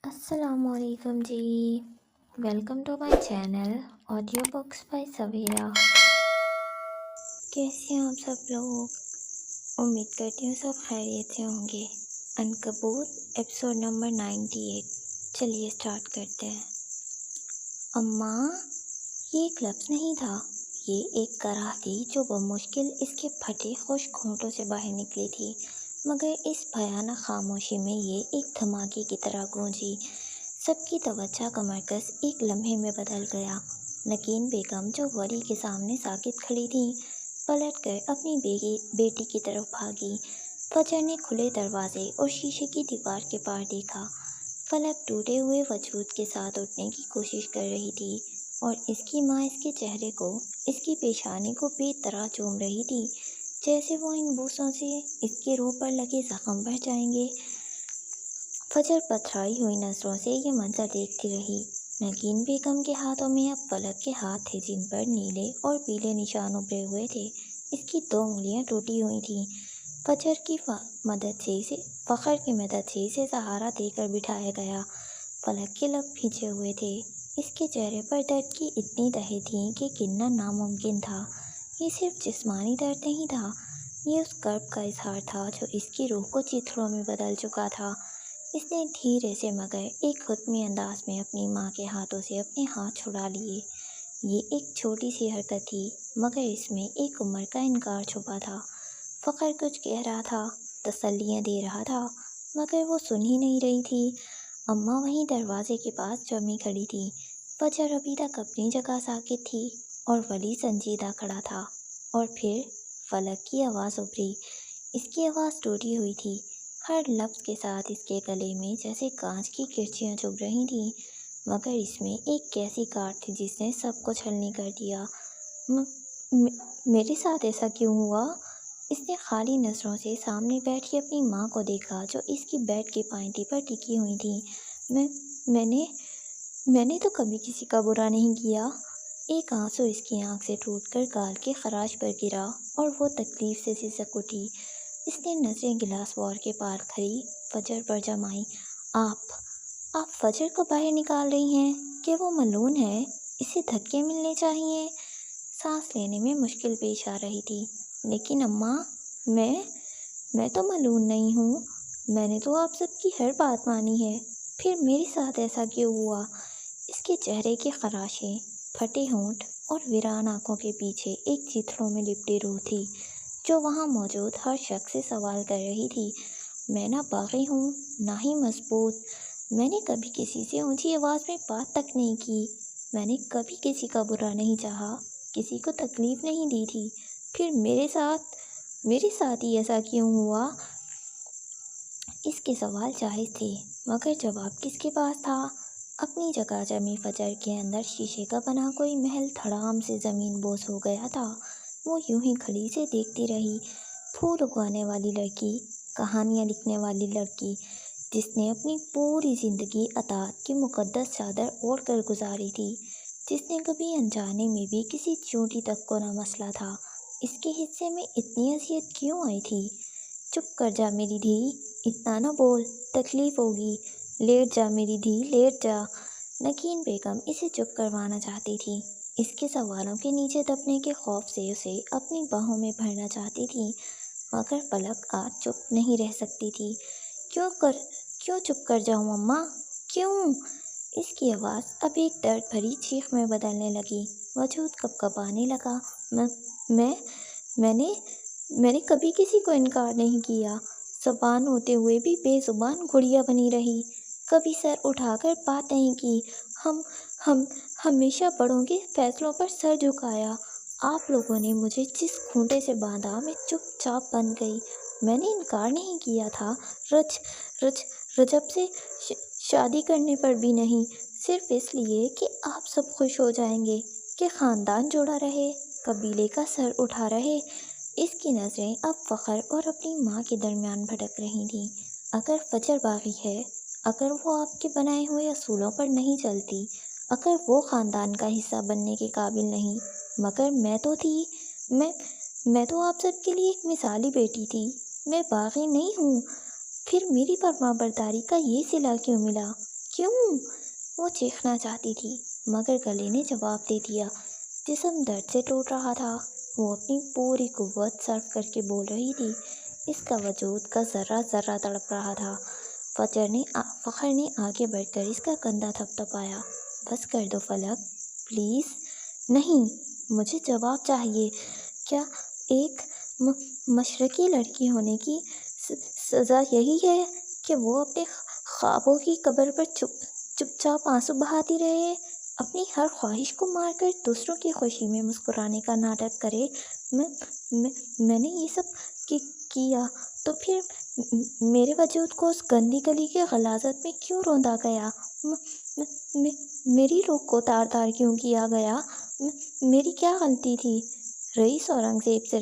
السلام علیکم جی، welcome to my channel audio books by Sawera. کیسے ہیں آپ سب لوگ؟ امید کرتی ہوں سب خیریت سے ہوں گے۔ عنکبوت ایپیسوڈ نمبر 98۔ چلیے اسٹارٹ کرتے ہیں۔ اماں، یہ ایک لفظ نہیں تھا، یہ ایک کراہ تھی جو بمشکل اس کے پھٹے خشک ہونٹوں سے باہر نکلی تھی، مگر اس بھیانک خاموشی میں یہ ایک دھماکے کی طرح گونجی۔ سب کی توجہ کا مرکز ایک لمحے میں بدل گیا۔ نگین بیگم جو ولی کے سامنے ساکت کھڑی تھیں، پلٹ کر اپنی بیٹی کی طرف بھاگی۔ فجر نے کھلے دروازے اور شیشے کی دیوار کے پار دیکھا۔ فلک ٹوٹے ہوئے وجود کے ساتھ اٹھنے کی کوشش کر رہی تھی اور اس کی ماں اس کے چہرے کو، اس کی پیشانی کو بے طرح چوم رہی تھی، جیسے وہ ان بوسوں سے اس کے روح پر لگے زخم بھر جائیں گے۔ فجر پتھرائی ہوئی نظروں سے یہ منظر دیکھتی رہی۔ نگین بیگم کے ہاتھوں میں اب فلک کے ہاتھ تھے جن پر نیلے اور پیلے نشان ابھرے ہوئے تھے۔ اس کی 2 انگلیاں ٹوٹی ہوئی تھیں۔ فخر کی مدد سے اسے سہارا دے کر بٹھایا گیا۔ فلک کے لب بھیجے ہوئے تھے۔ اس کے چہرے پر درد کی اتنی تہیں تھیں کہ گننا ناممکن تھا۔ یہ صرف جسمانی درد نہیں تھا، یہ اس کرب کا اظہار تھا جو اس کی روح کو چیتھڑوں میں بدل چکا تھا۔ اس نے دھیرے سے مگر ایک حتمی انداز میں اپنی ماں کے ہاتھوں سے اپنے ہاتھ چھڑا لیے۔ یہ ایک چھوٹی سی حرکت تھی، مگر اس میں ایک عمر کا انکار چھپا تھا۔ فخر کچھ کہہ رہا تھا، تسلیاں دے رہا تھا، مگر وہ سن ہی نہیں رہی تھی۔ اماں وہیں دروازے کے پاس جمی کھڑی تھی۔ فجر ابھی تک اپنی جگہ ساکت تھی اور ولی سنجیدہ کھڑا تھا، اور پھر فلک کی آواز ابھری۔ اس کی آواز ٹوٹی ہوئی تھی، ہر لفظ کے ساتھ اس کے گلے میں جیسے کانچ کی کرچیاں چبھ رہی تھیں، مگر اس میں ایک ایسی کاٹ تھی جس نے سب کو چھلنی کر دیا۔ میرے ساتھ ایسا کیوں ہوا؟ اس نے خالی نظروں سے سامنے بیٹھی اپنی ماں کو دیکھا جو اس کی بیڈ کی پائنٹی پر ٹکی ہوئی تھی۔ میں نے تو کبھی کسی کا برا نہیں کیا۔ ایک آنسو اس کی آنکھ سے ٹوٹ کر گال کے خراش پر گرا اور وہ تکلیف سے سسک اٹھی۔ اس نے نظریں گلاس وار کے پار کھڑی فجر پر جمائی۔ آپ فجر کو باہر نکال رہی ہیں کہ وہ ملعون ہے، اسے دھکے ملنے چاہیے۔ سانس لینے میں مشکل پیش آ رہی تھی۔ لیکن اماں، میں تو ملعون نہیں ہوں، میں نے تو آپ سب کی ہر بات مانی ہے، پھر میرے ساتھ ایسا کیوں ہوا؟ اس کے چہرے کی خراشیں، پھٹے ہونٹ اور ویران آنکھوں کے پیچھے ایک چیتھڑوں میں لپٹی روح تھی جو وہاں موجود ہر شخص سے سوال کر رہی تھی۔ میں نہ باغی ہوں، نہ ہی مضبوط، میں نے کبھی کسی سے اونچی آواز میں بات تک نہیں کی، میں نے کبھی کسی کا برا نہیں چاہا، کسی کو تکلیف نہیں دی تھی، پھر میرے ساتھ ہی ایسا کیوں ہوا؟ اس کے سوال جائز تھے، مگر جواب کس کے پاس تھا؟ اپنی جگہ جمی فجر کے اندر شیشے کا بنا کوئی محل دھڑام سے زمین بوس ہو گیا تھا۔ وہ یوں ہی کھڑی سے دیکھتی رہی۔ پھول اگانے والی لڑکی، کہانیاں لکھنے والی لڑکی، جس نے اپنی پوری زندگی اطاعت کی مقدس چادر اوڑھ کر گزاری تھی، جس نے کبھی انجانے میں بھی کسی چونٹی تک کو نہ مسلا تھا، اس کے حصے میں اتنی اذیت کیوں آئی تھی؟ چپ کر جا میری دھی، اتنا نہ بول، تکلیف ہوگی، لیٹ جا میری دھی، لیٹ جا۔ نگین بیگم اسے چپ کروانا چاہتی تھی، اس کے سوالوں کے نیچے دبنے کے خوف سے اسے اپنی باہوں میں بھرنا چاہتی تھی، مگر فلک آج چپ نہیں رہ سکتی تھی۔ کیوں چپ کر جاؤں اماں، کیوں؟ اس کی آواز اب ایک درد بھری چیخ میں بدلنے لگی، وجود کپکپانے لگا۔ میں نے کبھی کسی کو انکار نہیں کیا، زبان ہوتے ہوئے بھی بے زبان گڑیا بنی رہی، کبھی سر اٹھا کر بات نہیں کی، ہم ہمیشہ بڑوں کے فیصلوں پر سر جھکایا۔ آپ لوگوں نے مجھے جس کھونٹے سے باندھا میں چپ چاپ بن گئی۔ میں نے انکار نہیں کیا تھا رجب سے شادی کرنے پر بھی نہیں، صرف اس لیے کہ آپ سب خوش ہو جائیں گے، کہ خاندان جڑا رہے، قبیلے کا سر اٹھا رہے۔ اس کی نظریں اب فخر اور اپنی ماں کے درمیان بھٹک رہی تھیں۔ اگر فجر باغی ہے، اگر وہ آپ کے بنائے ہوئے اصولوں پر نہیں چلتی، اگر وہ خاندان کا حصہ بننے کے قابل نہیں، مگر میں تو تھی، میں تو آپ سب کے لیے ایک مثالی بیٹی تھی، میں باغی نہیں ہوں، پھر میری فرما برداری کا یہ صلہ کیوں ملا؟ کیوں؟ وہ چیخنا چاہتی تھی مگر گلے نے جواب دے دیا۔ جسم درد سے ٹوٹ رہا تھا۔ وہ اپنی پوری قوت صرف کر کے بول رہی تھی۔ اس کا وجود کا ذرہ ذرہ تڑپ رہا تھا۔ فخر نے آگے بڑھ کر اس کا کندھا تھپتھپایا۔ بس کر دو فلک، پلیز۔ نہیں، مجھے جواب چاہیے۔ کیا ایک مشرقی لڑکی ہونے کی سزا یہی ہے کہ وہ اپنے خوابوں کی قبر پر چپ چاپ آنسو بہاتی رہے، اپنی ہر خواہش کو مار کر دوسروں کی خوشی میں مسکرانے کا ناٹک کرے؟ میں نے یہ سب کیا تو پھر میرے وجود کو اس گندی گلی کی غلاظت میں کیوں روندا گیا؟ میری روح کو تار تار کیوں کیا گیا؟ میری کیا غلطی تھی؟ رئیس اورنگزیب سے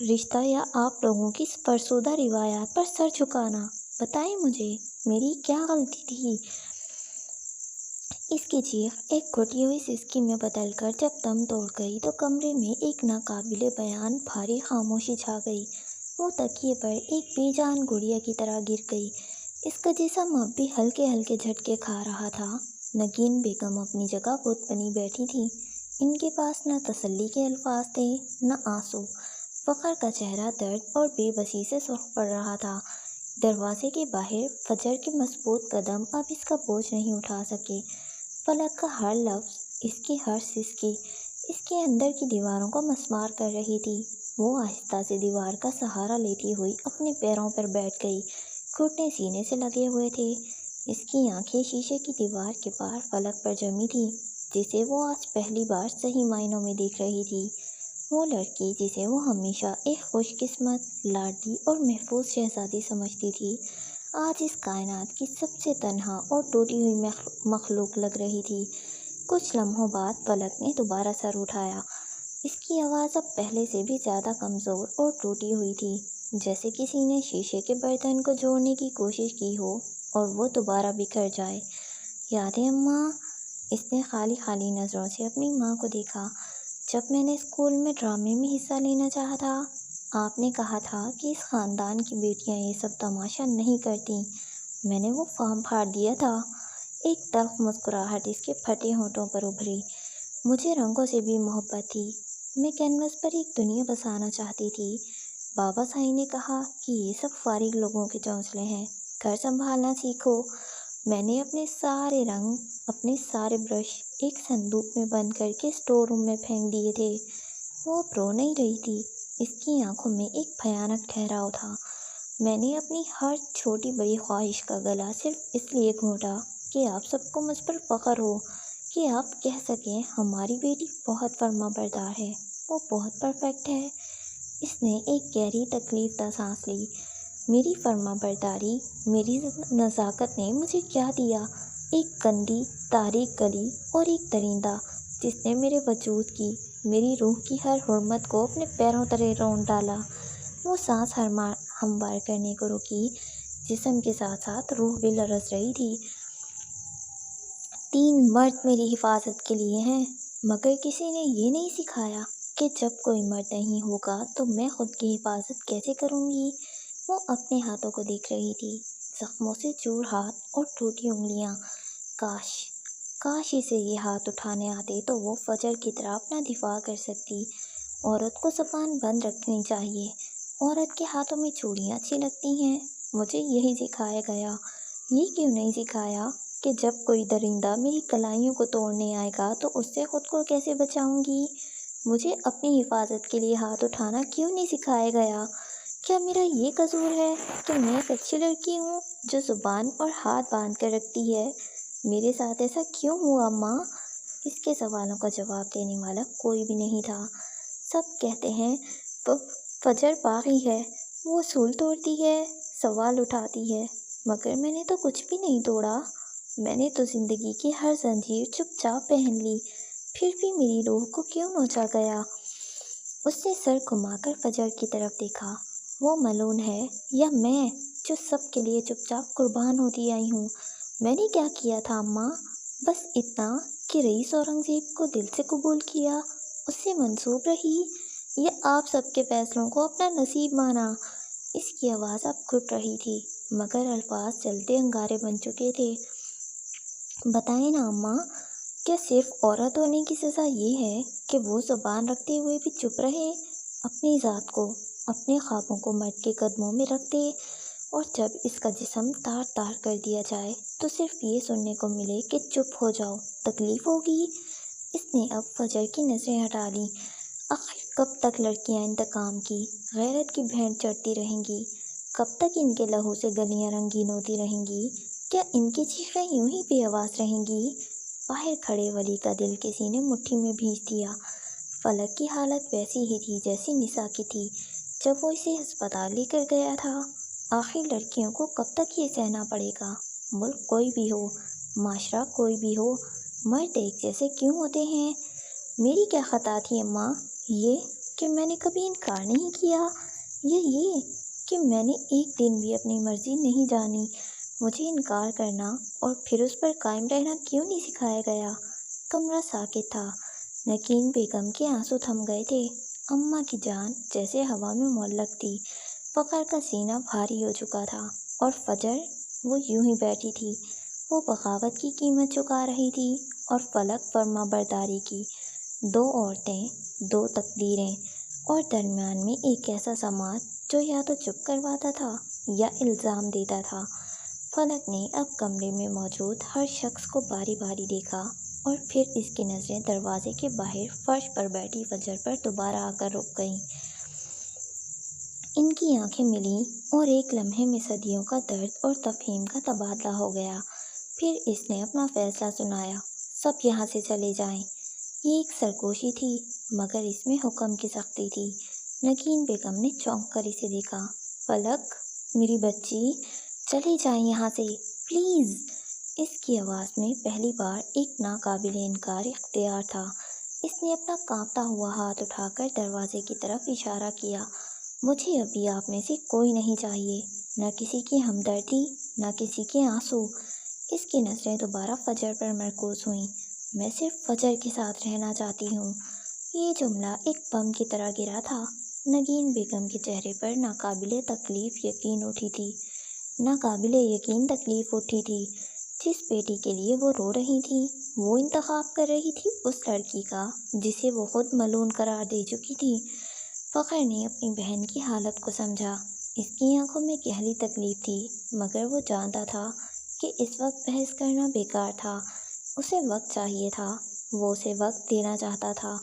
رشتہ یا آپ لوگوں کی فرسودہ روایات پر سر جھکانا؟ بتائیں مجھے، میری کیا غلطی تھی؟ اس کی چیخ ایک گھٹی ہوئی سسکی میں بدل کر جب دم توڑ گئی تو کمرے میں ایک ناقابل بیان بھاری خاموشی چھا گئی۔ وہ تکیے پر ایک بے جان گڑیا کی طرح گر گئی۔ اس کا جسم اب بھی ہلکے ہلکے جھٹکے کھا رہا تھا۔ نگین بیگم اپنی جگہ بت بنی بیٹھی تھی۔ ان کے پاس نہ تسلی کے الفاظ تھے نہ آنسو۔ فخر کا چہرہ درد اور بے بسی سے سرخ پڑ رہا تھا۔ دروازے کے باہر فجر کے مضبوط قدم اب اس کا بوجھ نہیں اٹھا سکے۔ فلک کا ہر لفظ، اس کی ہر سسکی، اس کے اندر کی دیواروں کو مسمار کر رہی تھی۔ وہ آہستہ سے دیوار کا سہارا لیتی ہوئی اپنے پیروں پر بیٹھ گئی۔ گھٹنے سینے سے لگے ہوئے تھے۔ اس کی آنکھیں شیشے کی دیوار کے پار فلک پر جمی تھی، جسے وہ آج پہلی بار صحیح معنوں میں دیکھ رہی تھی۔ وہ لڑکی جسے وہ ہمیشہ ایک خوش قسمت، لاڈلی اور محفوظ شہزادی سمجھتی تھی، آج اس کائنات کی سب سے تنہا اور ٹوٹی ہوئی مخلوق لگ رہی تھی۔ کچھ لمحوں بعد فلک نے دوبارہ سر اٹھایا۔ اس کی آواز اب پہلے سے بھی زیادہ کمزور اور ٹوٹی ہوئی تھی، جیسے کسی نے شیشے کے برتن کو جوڑنے کی کوشش کی ہو اور وہ دوبارہ بکھر جائے۔ یاد ہے اماں؟ اس نے خالی خالی نظروں سے اپنی ماں کو دیکھا۔ جب میں نے اسکول میں ڈرامے میں حصہ لینا چاہا تھا، آپ نے کہا تھا کہ اس خاندان کی بیٹیاں یہ سب تماشا نہیں کرتیں۔ میں نے وہ فارم پھاڑ دیا تھا۔ ایک تلخ مسکراہٹ اس کے پھٹے ہونٹوں پر ابھری۔ مجھے رنگوں سے بھی محبت تھی۔ میں کینوس پر ایک دنیا بسانا چاہتی تھی۔ بابا سائی نے کہا کہ یہ سب فارغ لوگوں کے چونچلے ہیں، گھر سنبھالنا سیکھو۔ میں نے اپنے سارے رنگ، اپنے سارے برش ایک صندوق میں بند کر کے اسٹور روم میں پھینک دیے تھے۔ وہ اب رو نہیں رہی تھی۔ اس کی آنکھوں میں ایک بھیانک ٹھہراؤ تھا۔ میں نے اپنی ہر چھوٹی بڑی خواہش کا گلا صرف اس لیے گھونٹا کہ آپ سب کو مجھ پر فخر ہو، کہ آپ کہہ سکیں ہماری بیٹی بہت فرما بردار ہے، وہ بہت پرفیکٹ ہے۔ اس نے ایک گہری تکلیف دہ سانس لی۔ میری فرما برداری، میری نزاکت نے مجھے کیا دیا؟ ایک گندی تاریک گلی اور ایک درندہ جس نے میرے وجود کی، میری روح کی ہر حرمت کو اپنے پیروں تلے رونڈ ڈالا۔ وہ سانس ہموار کرنے کو رکی۔ جسم کے ساتھ ساتھ روح بھی لرز رہی تھی۔ 3 مرد میری حفاظت کے لیے ہیں، مگر کسی نے یہ نہیں سکھایا کہ جب کوئی مرد نہیں ہوگا تو میں خود کی حفاظت کیسے کروں گی؟ وہ اپنے ہاتھوں کو دیکھ رہی تھی، زخموں سے چور ہاتھ اور ٹوٹی انگلیاں۔ کاش اسے یہ ہاتھ اٹھانے آتے تو وہ فجر کی طرح اپنا دفاع کر سکتی۔ عورت کو زبان بند رکھنی چاہیے۔ عورت کے ہاتھوں میں چوڑیاں اچھی لگتی ہیں۔ مجھے یہی سکھایا گیا۔ یہ کیوں نہیں سکھایا کہ جب کوئی درندہ میری کلائیوں کو توڑنے آئے گا تو اس سے خود کو کیسے بچاؤں گی؟ مجھے اپنی حفاظت کے لیے ہاتھ اٹھانا کیوں نہیں سکھایا گیا؟ کیا میرا یہ قصور ہے کہ میں ایک اچھی لڑکی ہوں جو زبان اور ہاتھ باندھ کر رکھتی ہے؟ میرے ساتھ ایسا کیوں ہوا ماں؟ اس کے سوالوں کا جواب دینے والا کوئی بھی نہیں تھا۔ سب کہتے ہیں فجر باغی ہے، وہ اصول توڑتی ہے، سوال اٹھاتی ہے، مگر میں نے تو کچھ بھی نہیں توڑا۔ میں نے تو زندگی کی ہر زنجیر چپ چاپ پہن لی، پھر بھی میری روح کو کیوں نوچا گیا؟ اس نے سر گھما کر فجر کی طرف دیکھا۔ وہ ملعون ہے یا میں جو سب کے لیے چپ چاپ قربان ہوتی آئی ہوں؟ میں نے کیا کیا تھا اماں؟ بس اتنا کہ رئیس اورنگزیب کو دل سے قبول کیا، اس سے منسوب رہی، یا آپ سب کے فیصلوں کو اپنا نصیب مانا؟ اس کی آواز اب گھٹ رہی تھی مگر الفاظ جلتے انگارے بن چکے تھے۔ بتائیں نا اماں، کیا صرف عورت ہونے کی سزا یہ ہے کہ وہ زبان رکھتے ہوئے بھی چپ رہے، اپنی ذات کو، اپنے خوابوں کو مرد کے قدموں میں رکھ دے، اور جب اس کا جسم تار تار کر دیا جائے تو صرف یہ سننے کو ملے کہ چپ ہو جاؤ، تکلیف ہوگی؟ اس نے اب فجر کی نظریں ہٹا لیں۔ آخر کب تک لڑکیاں انتقام کی، غیرت کی بھینٹ چڑھتی رہیں گی؟ کب تک ان کے لہو سے گلیاں رنگین ہوتی رہیں گی؟ کیا ان کی چیخیں یوں ہی بے آواز رہیں گی؟ باہر کھڑے ولی کا دل کسی نے مٹھی میں بھیج دیا۔ فلک کی حالت ویسی ہی تھی جیسی نساء کی تھی جب وہ اسے ہسپتال لے کر گیا تھا۔ آخر لڑکیوں کو کب تک یہ سہنا پڑے گا؟ ملک کوئی بھی ہو، معاشرہ کوئی بھی ہو، مرد ایک جیسے کیوں ہوتے ہیں؟ میری کیا خطا تھی اماں؟ یہ کہ میں نے کبھی انکار نہیں کیا، یا یہ کہ میں نے ایک دن بھی اپنی مرضی نہیں جانی؟ مجھے انکار کرنا اور پھر اس پر قائم رہنا کیوں نہیں سکھایا گیا؟ کمرہ ساکت تھا۔ نگین بیگم کے آنسو تھم گئے تھے۔ اماں کی جان جیسے ہوا میں معلق تھی۔ فخر کا سینہ بھاری ہو چکا تھا، اور فجر، وہ یوں ہی بیٹھی تھی۔ وہ بغاوت کی قیمت چکا رہی تھی اور فلک فرما برداری کی۔ دو عورتیں، دو تقدیریں، اور درمیان میں ایک ایسا سماج جو یا تو چپ کرواتا تھا یا الزام دیتا تھا۔ فلک نے اب کمرے میں موجود ہر شخص کو باری باری دیکھا، اور پھر اس کی نظریں دروازے کے باہر فرش پر بیٹھی فجر پر دوبارہ آ کر رک گئیں۔ ان کی آنکھیں ملیں اور ایک لمحے میں صدیوں کا درد اور تفہیم کا تبادلہ ہو گیا۔ پھر اس نے اپنا فیصلہ سنایا، سب یہاں سے چلے جائیں۔ یہ ایک سرگوشی تھی، مگر اس میں حکم کی سختی تھی۔ نگین بیگم نے چونک کر اسے دیکھا۔ فلک، میری بچی، چلے جائیں یہاں سے، پلیز۔ اس کی آواز میں پہلی بار ایک ناقابل انکار اختیار تھا۔ اس نے اپنا کانپتا ہوا ہاتھ اٹھا کر دروازے کی طرف اشارہ کیا۔ مجھے ابھی آپ میں سے کوئی نہیں چاہیے، نہ کسی کی ہمدردی، نہ کسی کے آنسو۔ اس کی نظریں دوبارہ فجر پر مرکوز ہوئیں۔ میں صرف فجر کے ساتھ رہنا چاہتی ہوں۔ یہ جملہ ایک بم کی طرح گرا تھا۔ نگین بیگم کے چہرے پر ناقابل تکلیف یقین اٹھی تھی، ناقابل یقین تکلیف اٹھی تھی۔ جس بیٹی کے لیے وہ رو رہی تھی، وہ انتخاب کر رہی تھی اس لڑکی کا جسے وہ خود ملعون قرار دے چکی تھی۔ فخر نے اپنی بہن کی حالت کو سمجھا۔ اس کی آنکھوں میں گہری تکلیف تھی، مگر وہ جانتا تھا کہ اس وقت بحث کرنا بیکار تھا۔ اسے وقت چاہیے تھا، وہ اسے وقت دینا چاہتا تھا۔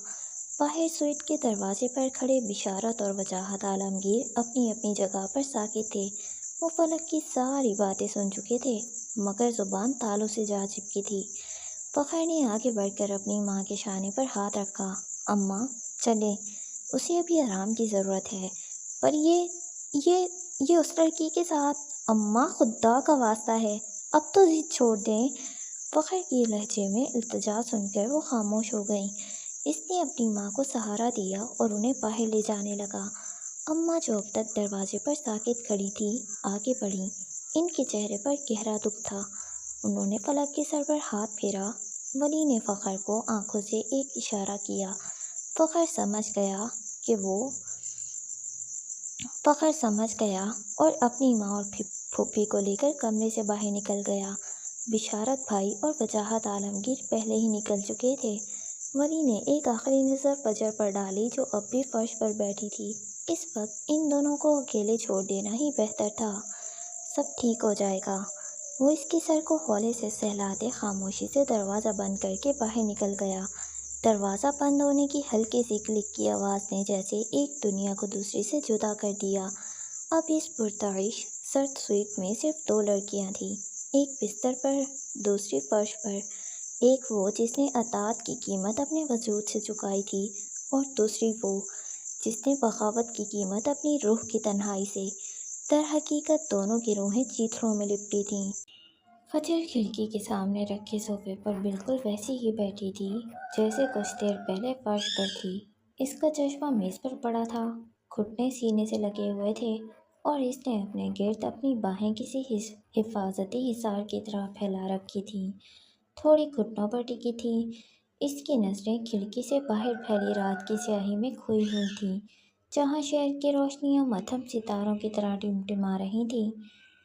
باہر سوئٹ کے دروازے پر کھڑے بشارت اور وجاہت عالمگیر اپنی اپنی جگہ پر ساکت تھے۔ وہ فلک کی ساری باتیں سن چکے تھے، مگر زبان تالوں سے جا چپکی تھی۔ فخر نے آگے بڑھ کر اپنی ماں کے شانے پر ہاتھ رکھا۔ اماں، چلیں، اسے ابھی آرام کی ضرورت ہے۔ پر یہ اس لڑکی کے ساتھ، اماں خدا کا واسطہ ہے، اب تو ضد چھوڑ دیں۔ فخر کی لہجے میں التجا سن کر وہ خاموش ہو گئیں۔ اس نے اپنی ماں کو سہارا دیا اور انہیں باہر لے جانے لگا۔ اماں جو اب تک دروازے پر ساکت کھڑی تھی، آگے بڑھیں۔ ان کے چہرے پر گہرا دکھ تھا۔ انہوں نے فلک کے سر پر ہاتھ پھیرا۔ ولی نے فخر کو آنکھوں سے ایک اشارہ کیا۔ فخر سمجھ گیا اور اپنی ماں اور پھوپھی کو لے کر کمرے سے باہر نکل گیا۔ بشارت بھائی اور وجاہت عالمگیر پہلے ہی نکل چکے تھے۔ ولی نے ایک آخری نظر فجر پر ڈالی جو اب بھی فرش پر بیٹھی تھی۔ اس وقت ان دونوں کو اکیلے چھوڑ دینا ہی بہتر تھا۔ سب ٹھیک ہو جائے گا۔ وہ اس کے سر کو ہولے سے سہلاتے خاموشی سے دروازہ بند کر کے باہر نکل گیا۔ دروازہ بند ہونے کی ہلکی سی کلک کی آواز نے جیسے ایک دنیا کو دوسری سے جدا کر دیا۔ اب اس پرتعیش سرد سوئٹ میں صرف دو لڑکیاں تھیں، ایک بستر پر، دوسری فرش پر۔ ایک وہ جس نے اطاعت کی قیمت اپنے وجود سے چکائی تھی، اور دوسری وہ جس نے بغاوت کی قیمت اپنی روح کی تنہائی سے۔ در حقیقت دونوں کی روحیں چیتھڑوں میں لپٹی تھیں۔ فجر کھڑکی کے سامنے رکھے صوفے پر بالکل ویسی ہی بیٹھی تھی جیسے کچھ دیر پہلے فرش پر تھی۔ اس کا چشمہ میز پر پڑا تھا، گھٹنے سینے سے لگے ہوئے تھے، اور اس نے اپنے گرد اپنی باہیں کسی حفاظتی حصار کی طرح پھیلا رکھی تھیں، تھوڑی گھٹنوں پر ٹکی تھیں۔ اس کی نظریں کھڑکی سے باہر پھیلی رات کی سیاہی میں کھوئی ہوئی تھیں، جہاں شہر کی روشنیاں مدھم ستاروں کی طرح ٹمٹما رہی تھیں۔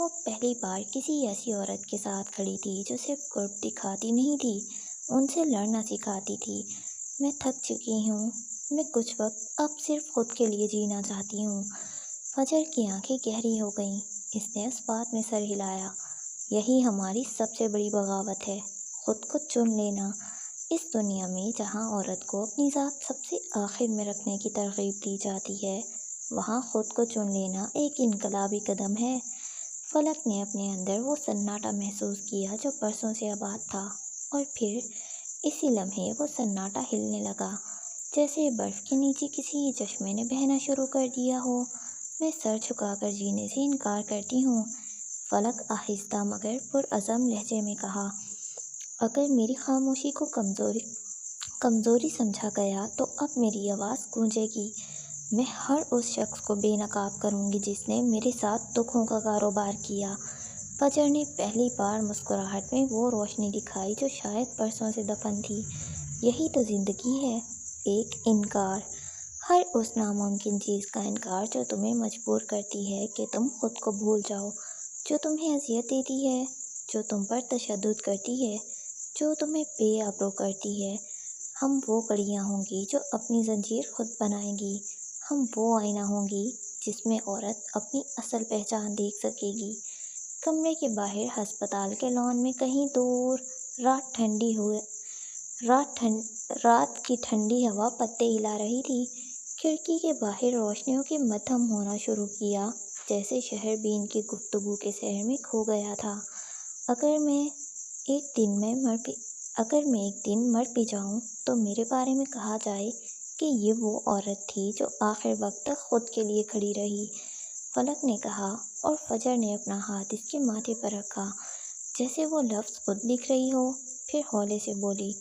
وہ پہلی بار کسی ایسی عورت کے ساتھ کھڑی تھی جو صرف قرب دکھاتی نہیں تھی، ان سے لڑنا سکھاتی تھی۔ میں تھک چکی ہوں، میں کچھ وقت اب صرف خود کے لیے جینا چاہتی ہوں۔ فجر کی آنکھیں گہری ہو گئیں، اس نے اس بات میں سر ہلایا۔ یہی ہماری سب سے بڑی بغاوت ہے، خود کو چن لینا۔ اس دنیا میں جہاں عورت کو اپنی ذات سب سے آخر میں رکھنے کی ترغیب دی جاتی ہے، وہاں خود کو چن لینا ایک انقلابی قدم ہے۔ فلک نے اپنے اندر وہ سناٹا محسوس کیا جو برسوں سے آباد تھا، اور پھر اسی لمحے وہ سناٹا ہلنے لگا، جیسے برف کے نیچے کسی چشمے نے بہنا شروع کر دیا ہو۔ میں سر جھکا کر جینے سے انکار کرتی ہوں، فلک آہستہ مگر پرعزم لہجے میں کہا۔ اگر میری خاموشی کو کمزوری سمجھا گیا تو اب میری آواز گونجے گی۔ میں ہر اس شخص کو بے نقاب کروں گی جس نے میرے ساتھ دکھوں کا کاروبار کیا۔ فجر نے پہلی بار مسکراہٹ میں وہ روشنی دکھائی جو شاید برسوں سے دفن تھی۔ یہی تو زندگی ہے، ایک انکار، ہر اس ناممکن چیز کا انکار جو تمہیں مجبور کرتی ہے کہ تم خود کو بھول جاؤ، جو تمہیں اذیت دیتی ہے، جو تم پر تشدد کرتی ہے، جو تمہیں بے آبرو کرتی ہے۔ ہم وہ کڑیاں ہوں گی جو اپنی زنجیر خود بنائیں گی، ہم وہ آئینہ ہوں گی جس میں عورت اپنی اصل پہچان دیکھ سکے گی۔ کمرے کے باہر ہسپتال کے لان میں کہیں دور رات کی ٹھنڈی ہوا پتے ہلا رہی تھی۔ کھڑکی کے باہر روشنیوں کے مدھم ہونا شروع کیا، جیسے شہر بھی ان کی گفتگو کے سحر میں کھو گیا تھا۔ اگر میں ایک دن مر بھی جاؤں تو میرے بارے میں کہا جائے کہ یہ وہ عورت تھی جو آخر وقت تک خود کے لیے کھڑی رہی، فلک نے کہا، اور فجر نے اپنا ہاتھ اس کے ماتھے پر رکھا جیسے وہ لفظ خود لکھ رہی ہو۔ پھر ہولے سے بولی،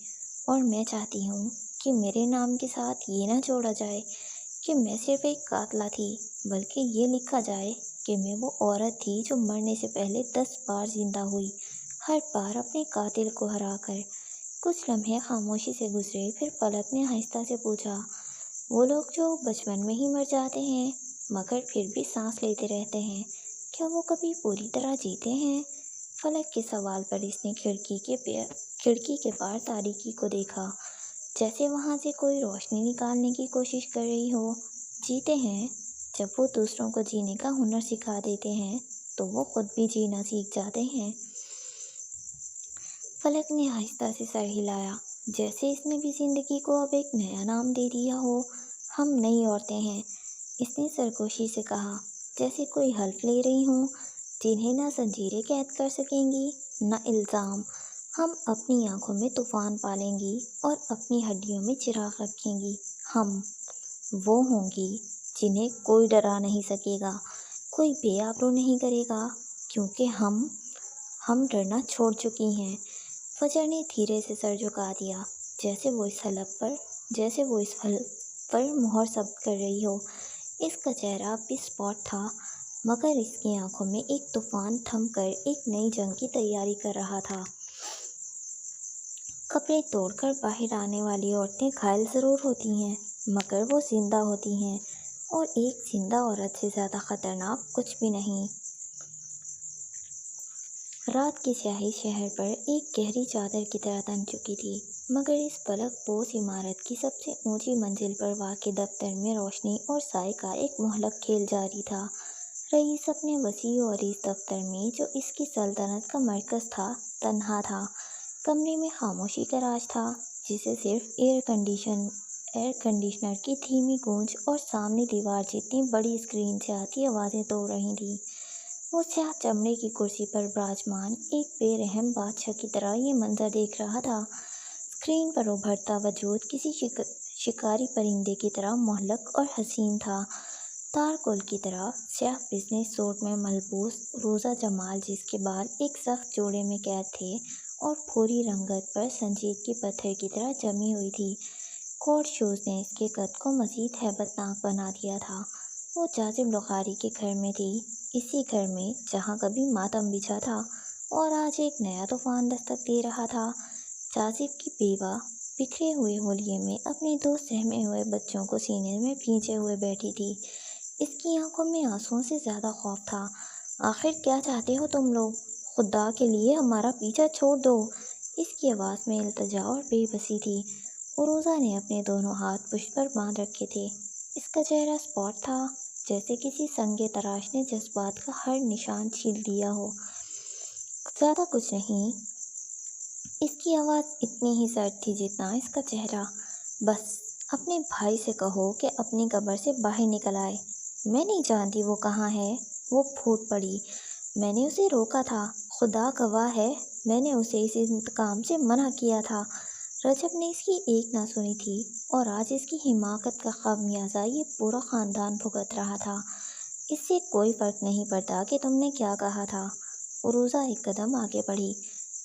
اور میں چاہتی ہوں کہ میرے نام کے ساتھ یہ نہ جوڑا جائے کہ میں صرف ایک قاتلہ تھی، بلکہ یہ لکھا جائے کہ میں وہ عورت تھی جو مرنے سے پہلے 10 بار زندہ ہوئی، ہر بار اپنے قاتل کو ہرا کر۔ کچھ لمحے خاموشی سے گزرے، پھر فلک نے آہستہ سے پوچھا، وہ لوگ جو بچپن میں ہی مر جاتے ہیں مگر پھر بھی سانس لیتے رہتے ہیں، کیا وہ کبھی پوری طرح جیتے ہیں؟ فلک کے سوال پر اس نے کھڑکی کے پار تاریکی کو دیکھا، جیسے وہاں سے کوئی روشنی نکالنے کی کوشش کر رہی ہو۔ جیتے ہیں، جب وہ دوسروں کو جینے کا ہنر سکھا دیتے ہیں تو وہ خود بھی جینا سیکھ جاتے ہیں۔ فلک نے آہستہ سے سر ہلایا، جیسے اس نے بھی زندگی کو اب ایک نیا نام دے دیا ہو۔ ہم نئی عورتیں ہیں، اس نے سرگوشی سے کہا، جیسے کوئی حلف لے رہی ہوں، جنہیں نہ زنجیریں قید کر سکیں گی، نہ الزام۔ ہم اپنی آنکھوں میں طوفان پالیں گی اور اپنی ہڈیوں میں چراغ رکھیں گی۔ ہم وہ ہوں گی جنہیں کوئی ڈرا نہیں سکے گا، کوئی بے آبرو نہیں کرے گا، کیونکہ ہم ڈرنا چھوڑ چکی ہیں۔ فجر نے دھیرے سے سر جھکا دیا، جیسے وہ اس حلف پر مہر ثبت کر رہی ہو۔ اس کا چہرہ اب بھی اسپاٹ تھا، مگر اس کی آنکھوں میں ایک طوفان تھم کر ایک نئی جنگ کی تیاری کر رہا تھا۔ کپڑے توڑ کر باہر آنے والی عورتیں گھائل ضرور ہوتی ہیں، مگر وہ زندہ ہوتی ہیں، اور ایک زندہ عورت سے زیادہ خطرناک کچھ بھی نہیں۔ رات کی سیاہی شہر پر ایک گہری چادر کی طرح تن چکی تھی، مگر اس فلک بوس عمارت کی سب سے اونچی منزل پر واقع دفتر میں روشنی اور سائے کا ایک مہلک کھیل جاری تھا۔ رئیس اپنے وسیع و عریض دفتر میں، جو اس کی سلطنت کا مرکز تھا، تنہا تھا۔ کمرے میں خاموشی کا راج تھا، جسے صرف ایئر کنڈیشنر کی دھیمی گونج اور سامنے دیوار جتنی بڑی اسکرین سے آتی آوازیں توڑ رہی تھیں۔ وہ سیاہ چمڑے کی کرسی پر براجمان ایک بے رحم بادشاہ کی طرح یہ منظر دیکھ رہا تھا۔ اسکرین پر ابھرتا وجود کسی شکاری پرندے کی طرح مہلک اور حسین تھا، تارکول کی طرح سیاہ بزنس سوٹ میں ملبوس روزہ جمال، جس کے بال ایک سخت جوڑے میں قید تھے اور پھوری رنگت پر سنجیدگی پتھر کی طرح جمی ہوئی تھی۔ کوٹ شوز نے اس کے قد کو مزید ہیبت ناک بنا دیا تھا۔ وہ جاذب لغاری کے گھر میں تھی، اسی گھر میں جہاں کبھی ماتم بچھا تھا اور آج ایک نیا طوفان دستک دے رہا تھا۔ جاذب کی بیوہ بکھرے ہوئے حولیے میں اپنے 2 سہمے ہوئے بچوں کو سینے میں بھینچے ہوئے بیٹھی تھی۔ اس کی آنکھوں میں آنسوؤں سے زیادہ خوف تھا، آخر کیا چاہتے ہو تم لوگ؟ خدا کے لیے ہمارا پیچھا چھوڑ دو۔ اس کی آواز میں التجا اور بے بسی تھی۔ عروضہ نے اپنے دونوں ہاتھ پشت پر باندھ رکھے تھے۔ اس کا چہرہ اسپاٹ تھا، جیسے کسی سنگ تراش نے جذبات کا ہر نشان چھیل دیا ہو۔ زیادہ کچھ نہیں۔ اس کی آواز اتنی ہی سرد تھی جتنا اس کا چہرہ۔ بس اپنے بھائی سے کہو کہ اپنی قبر سے باہر نکل آئے۔ میں نہیں جانتی وہ کہاں ہے۔ وہ پھوٹ پڑی۔ میں نے اسے روکا تھا، خدا گواہ ہے، میں نے اسے اس انتقام سے منع کیا تھا۔ رجب نے اس کی ایک نہ سنی تھی اور آج اس کی حماقت کا خمیازہ یہ پورا خاندان بھگت رہا تھا۔ اس سے کوئی فرق نہیں پڑتا کہ تم نے کیا کہا تھا۔ عروضہ ایک قدم آگے بڑھی۔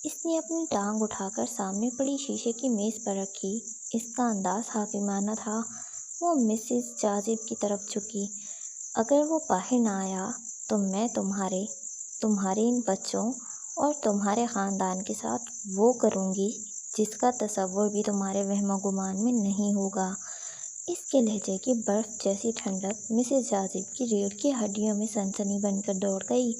اس نے اپنی ٹانگ اٹھا کر سامنے پڑی شیشے کی میز پر رکھی۔ اس کا انداز حاکمانہ تھا۔ وہ مسز جاذب کی طرف جھکی۔ اگر وہ باہر نہ آیا تو میں تمہارے ان بچوں اور تمہارے خاندان کے ساتھ وہ کروں گی جس کا تصور بھی تمہارے وہم و گمان میں نہیں ہوگا۔ اس کے لہجے کی برف جیسی ٹھنڈک مسز جاذب کی ریڑھ کی ہڈیوں میں سنسنی بن کر دوڑ گئی۔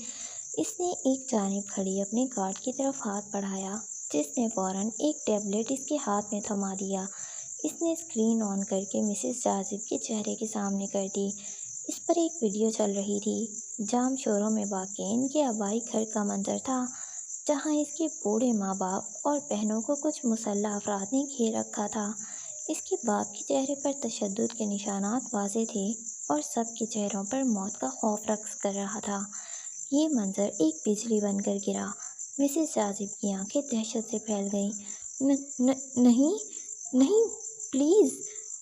اس نے ایک جانب کھڑی اپنے گارڈ کی طرف ہاتھ بڑھایا، جس نے فوراً ایک ٹیبلٹ اس کے ہاتھ میں تھما دیا۔ اس نے اسکرین آن کر کے مسز جاذب کے چہرے کے سامنے کر دی۔ اس پر ایک ویڈیو چل رہی تھی۔ جام شوروں میں واقع ان کے آبائی گھر کا منظر تھا، جہاں اس کے بوڑھے ماں باپ اور بہنوں کو کچھ مسلح افراد نے گھیر رکھا تھا۔ اس کے باپ کے چہرے پر تشدد کے نشانات واضح تھے اور سب کے چہروں پر موت کا خوف رقص کر رہا تھا۔ یہ منظر ایک بجلی بن کر گرا۔ مسز جاذب کی آنکھیں دہشت سے پھیل گئیں۔ نہیں، نہیں، پلیز۔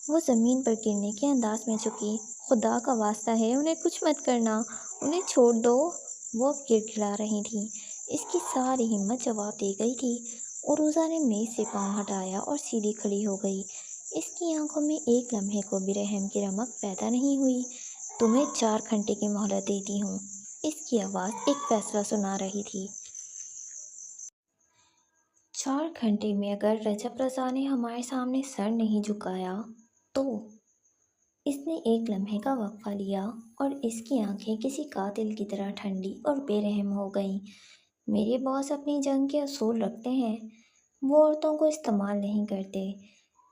وہ زمین پر گرنے کے انداز میں جھکی۔ خدا کا واسطہ ہے، انہیں کچھ مت کرنا، انہیں چھوڑ دو۔ وہ اب گڑگڑا رہی تھی۔ اس کی ساری ہمت جواب دے گئی تھی۔ عروضہ نے میز سے پاؤں ہٹایا اور سیدھی کھڑی ہو گئی۔ اس کی آنکھوں میں ایک لمحے کو بھی رحم کی رمق پیدا نہیں ہوئی۔ تمہیں 4 گھنٹے کی مہلت دیتی ہوں۔ اس کی آواز ایک فیصلہ سنا رہی تھی۔ 4 گھنٹے میں اگر رجب رضا نے ہمارے سامنے سر نہیں جھکایا تو۔ اس نے ایک لمحے کا وقفہ لیا اور اس کی آنکھیں کسی قاتل کی طرح ٹھنڈی اور بے رحم ہو گئیں۔ میرے باس اپنی جنگ کے اصول رکھتے ہیں، وہ عورتوں کو استعمال نہیں کرتے۔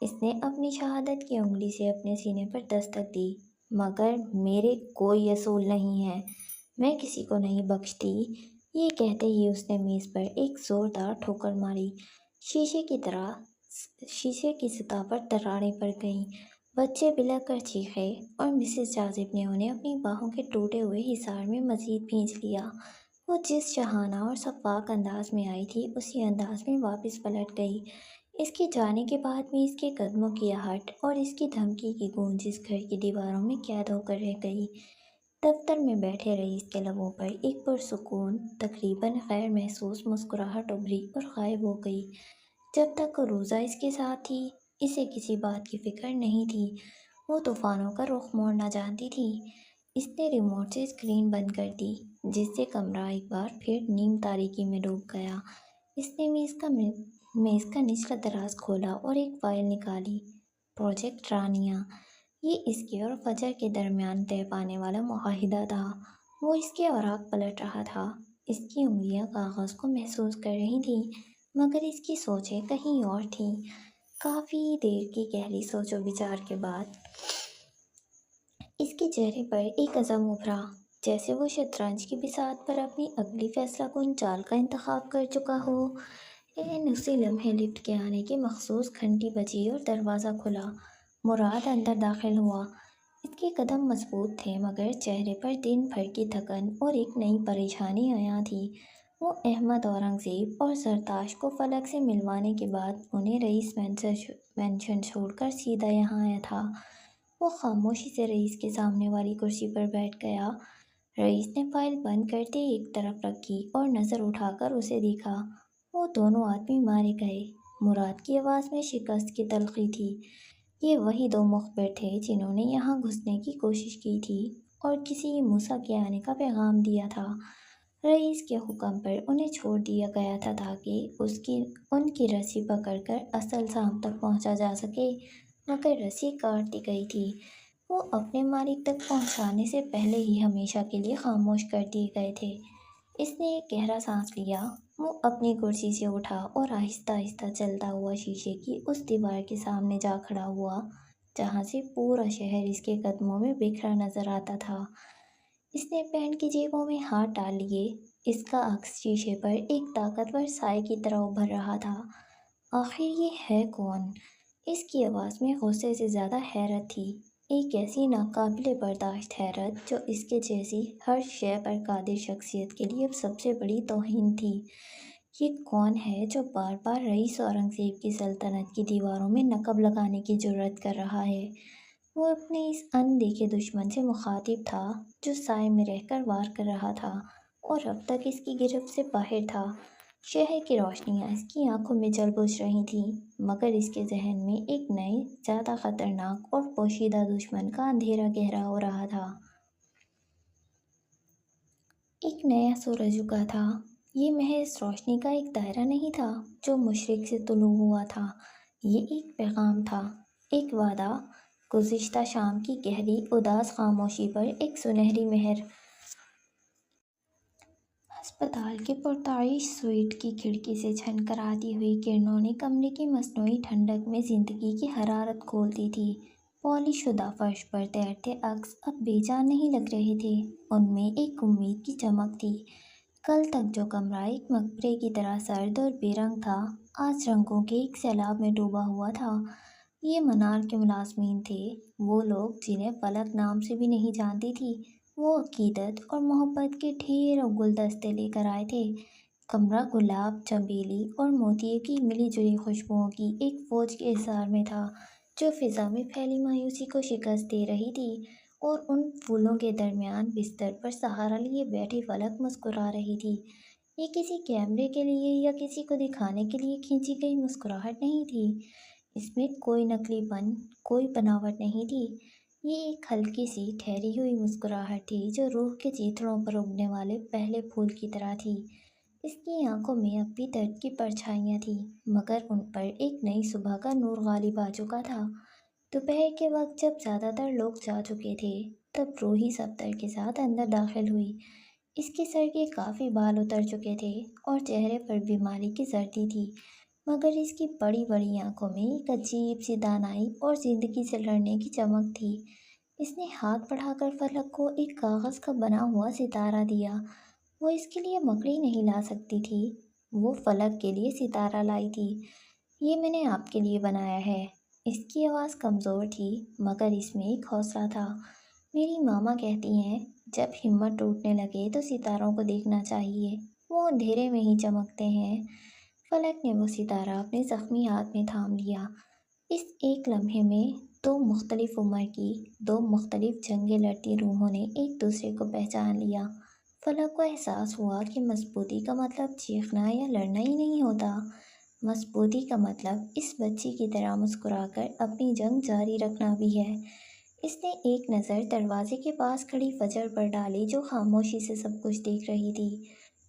اس نے اپنی شہادت کی انگلی سے اپنے سینے پر دستک دی۔ مگر میرے کوئی اصول نہیں ہیں، میں کسی کو نہیں بخشتی۔ یہ کہتے ہی اس نے میز پر ایک زوردار ٹھوکر ماری۔ شیشے کی سطح پر دراڑیں پڑ گئیں۔ بچے بلک کر چیخے اور مسز جاذب نے انہیں اپنی باہوں کے ٹوٹے ہوئے حصار میں مزید بھینچ لیا۔ وہ جس شاہانہ اور شفاف انداز میں آئی تھی اسی انداز میں واپس پلٹ گئی۔ اس کے جانے کے بعد بھی اس کے قدموں کی آہٹ اور اس کی دھمکی کی گونج اس گھر کی دیواروں میں قید ہو کر رہ گئی۔ دفتر میں بیٹھے رئیس کے لبوں پر ایک پرسکون، تقریباً غیر محسوس مسکراہٹ ابھری اور غائب ہو گئی۔ جب تک عروضہ اس کے ساتھ تھی، اسے کسی بات کی فکر نہیں تھی۔ وہ طوفانوں کا رخ موڑنا جانتی تھی۔ اس نے ریموٹ سے اسکرین بند کر دی، جس سے کمرہ ایک بار پھر نیم تاریکی میں ڈوب گیا۔ اس نے میز کا نچلا دراز کھولا اور ایک فائل نکالی۔ پروجیکٹ رانیہ۔ یہ اس کے اور فجر کے درمیان طے پانے والا معاہدہ تھا۔ وہ اس کے اوراق پلٹ رہا تھا۔ اس کی انگلیاں کاغذ کو محسوس کر رہی تھیں، مگر اس کی سوچیں کہیں اور تھیں۔ کافی دیر کی گہری سوچ و بچار کے بعد اس کے چہرے پر ایک عزم ابھرا، جیسے وہ شطرنج کی بساط پر اپنی اگلی فیصلہ کن چال کا انتخاب کر چکا ہو۔ اسی لمحے لفٹ کے آنے کی مخصوص گھنٹی بجی اور دروازہ کھلا۔ مراد اندر داخل ہوا۔ اس کے قدم مضبوط تھے، مگر چہرے پر دن بھر کی تھکن اور ایک نئی پریشانی عیاں تھی۔ وہ احمد اورنگزیب اور زرتاش کو فلک سے ملوانے کے بعد انہیں رئیس مینشن چھوڑ کر سیدھا یہاں آیا تھا۔ وہ خاموشی سے رئیس کے سامنے والی کرسی پر بیٹھ گیا۔ رئیس نے فائل بند کرتے ایک طرف رکھی اور نظر اٹھا کر اسے دیکھا۔ وہ دونوں آدمی مارے گئے۔ مراد کی آواز میں شکست کی تلخی تھی۔ یہ وہی 2 مخبر تھے جنہوں نے یہاں گھسنے کی کوشش کی تھی اور کسی موسیٰ کے آنے کا پیغام دیا تھا۔ رئیس کے حکم پر انہیں چھوڑ دیا گیا تھا تاکہ ان کی رسی پکڑ کر اصل سام تک پہنچا جا سکے، مگر رسی کاٹ دی گئی تھی۔ وہ اپنے مالک تک پہنچانے سے پہلے ہی ہمیشہ کے لیے خاموش کر دیے گئے تھے۔ اس نے ایک گہرا سانس لیا۔ وہ اپنی کرسی سے اٹھا اور آہستہ آہستہ چلتا ہوا شیشے کی اس دیوار کے سامنے جا کھڑا ہوا جہاں سے پورا شہر اس کے قدموں میں بکھرا نظر آتا تھا۔ اس نے پینٹ کی جیبوں میں ہاتھ ڈال لیے۔ اس کا عکس شیشے پر ایک طاقتور سائے کی طرح ابھر رہا تھا۔ آخر یہ ہے کون؟ اس کی آواز میں غصے سے زیادہ حیرت تھی، ایک ایسی ناقابل برداشت حیرت جو اس کے جیسی ہر شے پر قادر شخصیت کے لیے سب سے بڑی توہین تھی۔ یہ کون ہے جو بار بار رئیس اورنگزیب کی سلطنت کی دیواروں میں نقب لگانے کی جرأت کر رہا ہے؟ وہ اپنے اس ان دیکھے دشمن سے مخاطب تھا جو سائے میں رہ کر وار کر رہا تھا اور اب تک اس کی گرفت سے باہر تھا۔ شہر کی روشنیاں اس کی آنکھوں میں جل بجھ رہی تھیں، مگر اس کے ذہن میں ایک نئے، زیادہ خطرناک اور پوشیدہ دشمن کا اندھیرا گہرا ہو رہا تھا۔ ایک نیا سورج اگا تھا۔ یہ محض روشنی کا ایک دائرہ نہیں تھا جو مشرق سے طلوع ہوا تھا، یہ ایک پیغام تھا، ایک وعدہ۔ گزشتہ شام کی گہری، اداس خاموشی پر ایک سنہری مہر۔ ہسپتال کے پرتعیش سوئٹ کی کھڑکی سے چھن کر آتی ہوئی کرنوں نے کمرے کی مصنوعی ٹھنڈک میں زندگی کی حرارت کھول دی تھی۔ پالش شدہ فرش پر تیرتے عکس اب بے جان نہیں لگ رہے تھے، ان میں ایک امید کی چمک تھی۔ کل تک جو کمرہ ایک مقبرے کی طرح سرد اور بے رنگ تھا، آج رنگوں کے ایک سیلاب میں ڈوبا ہوا تھا۔ یہ منار کے ملازمین تھے، وہ لوگ جنہیں فلک نام سے بھی نہیں جانتی تھی۔ وہ عقیدت اور محبت کے ڈھیر اور گلدستے لے کر آئے تھے۔ کمرہ گلاب، چنبیلی اور موتیے کی ملی جلی خوشبوؤں کی ایک فوج کے احاطے میں تھا جو فضا میں پھیلی مایوسی کو شکست دے رہی تھی، اور ان پھولوں کے درمیان بستر پر سہارا لیے بیٹھی فلک مسکرا رہی تھی۔ یہ کسی کیمرے کے لیے یا کسی کو دکھانے کے لیے کھینچی گئی مسکراہٹ نہیں تھی، اس میں کوئی نقلی پن، کوئی بناوٹ نہیں تھی۔ یہ ایک ہلکی سی ٹھہری ہوئی مسکراہٹ تھی جو روح کے چیتڑوں پر اگنے والے پہلے پھول کی طرح تھی۔ اس کی آنکھوں میں اب بھی درد کی پرچھائیاں تھیں، مگر ان پر ایک نئی صبح کا نور غالب آ چکا تھا۔ دوپہر کے وقت جب زیادہ تر لوگ جا چکے تھے، تب روحی صفدر کے ساتھ اندر داخل ہوئی۔ اس کے سر کے کافی بال اتر چکے تھے اور چہرے پر بیماری کی زردی تھی، مگر اس کی بڑی بڑی آنکھوں میں ایک عجیب سی دانائی اور زندگی سے لڑنے کی چمک تھی۔ اس نے ہاتھ بڑھا کر فلک کو ایک کاغذ کا بنا ہوا ستارہ دیا۔ وہ اس کے لیے مکڑی نہیں لا سکتی تھی، وہ فلک کے لیے ستارہ لائی تھی۔ یہ میں نے آپ کے لیے بنایا ہے۔ اس کی آواز کمزور تھی، مگر اس میں ایک حوصلہ تھا۔ میری ماما کہتی ہیں، جب ہمت ٹوٹنے لگے تو ستاروں کو دیکھنا چاہیے، وہ اندھیرے میں ہی چمکتے ہیں۔ فلک نے وہ ستارہ اپنے زخمی ہاتھ میں تھام لیا۔ اس ایک لمحے میں دو مختلف عمر کی، دو مختلف جنگیں لڑتی روحوں نے ایک دوسرے کو پہچان لیا۔ فلک کو احساس ہوا کہ مضبوطی کا مطلب چیخنا یا لڑنا ہی نہیں ہوتا، مضبوطی کا مطلب اس بچی کی طرح مسکرا کر اپنی جنگ جاری رکھنا بھی ہے۔ اس نے ایک نظر دروازے کے پاس کھڑی فجر پر ڈالی جو خاموشی سے سب کچھ دیکھ رہی تھی۔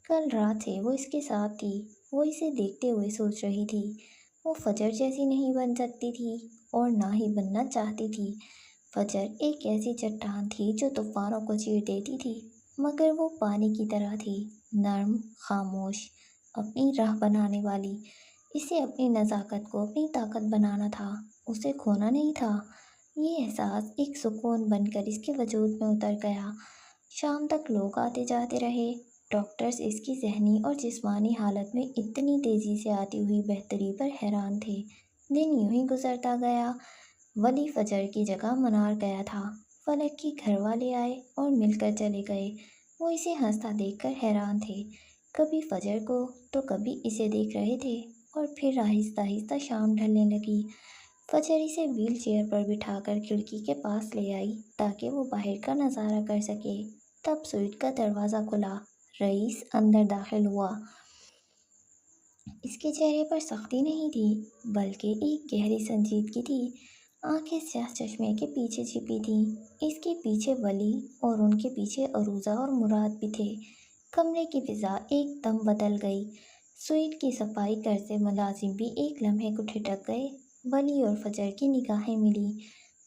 کل رات سے وہ اس کے ساتھ تھی، وہ اسے دیکھتے ہوئے سوچ رہی تھی۔ وہ فجر جیسی نہیں بن سکتی تھی اور نہ ہی بننا چاہتی تھی۔ فجر ایک ایسی چٹان تھی جو طوفانوں کو چیر دیتی تھی، مگر وہ پانی کی طرح تھی، نرم، خاموش، اپنی راہ بنانے والی۔ اسے اپنی نزاکت کو اپنی طاقت بنانا تھا، اسے کھونا نہیں تھا۔ یہ احساس ایک سکون بن کر اس کے وجود میں اتر گیا۔ شام تک لوگ آتے جاتے رہے۔ ڈاکٹرز اس کی ذہنی اور جسمانی حالت میں اتنی تیزی سے آتی ہوئی بہتری پر حیران تھے۔ دن یوں ہی گزرتا گیا۔ ولی فجر کی جگہ منار گیا تھا۔ فلک کے گھر والے آئے اور مل کر چلے گئے۔ وہ اسے ہنستا دیکھ کر حیران تھے، کبھی فجر کو تو کبھی اسے دیکھ رہے تھے، اور پھر آہستہ آہستہ شام ڈھلنے لگی۔ فجر اسے ویل چیئر پر بٹھا کر کھڑکی کے پاس لے آئی تاکہ وہ باہر کا نظارہ کر سکے۔ تب سوئٹ کا دروازہ کھلا، رئیس اندر داخل ہوا۔ اس کے چہرے پر سختی نہیں تھی، بلکہ ایک گہری سنجیدگی تھی۔ آنکھیں سیاہ چشمے کے پیچھے چھپی تھیں۔ اس کے پیچھے ولی اور ان کے پیچھے عروضہ اور مراد بھی تھے۔ کمرے کی فضا ایک دم بدل گئی۔ سوئٹ کی صفائی کرتے ملازم بھی ایک لمحے کو ٹھٹک گئے۔ ولی اور فجر کی نگاہیں ملی،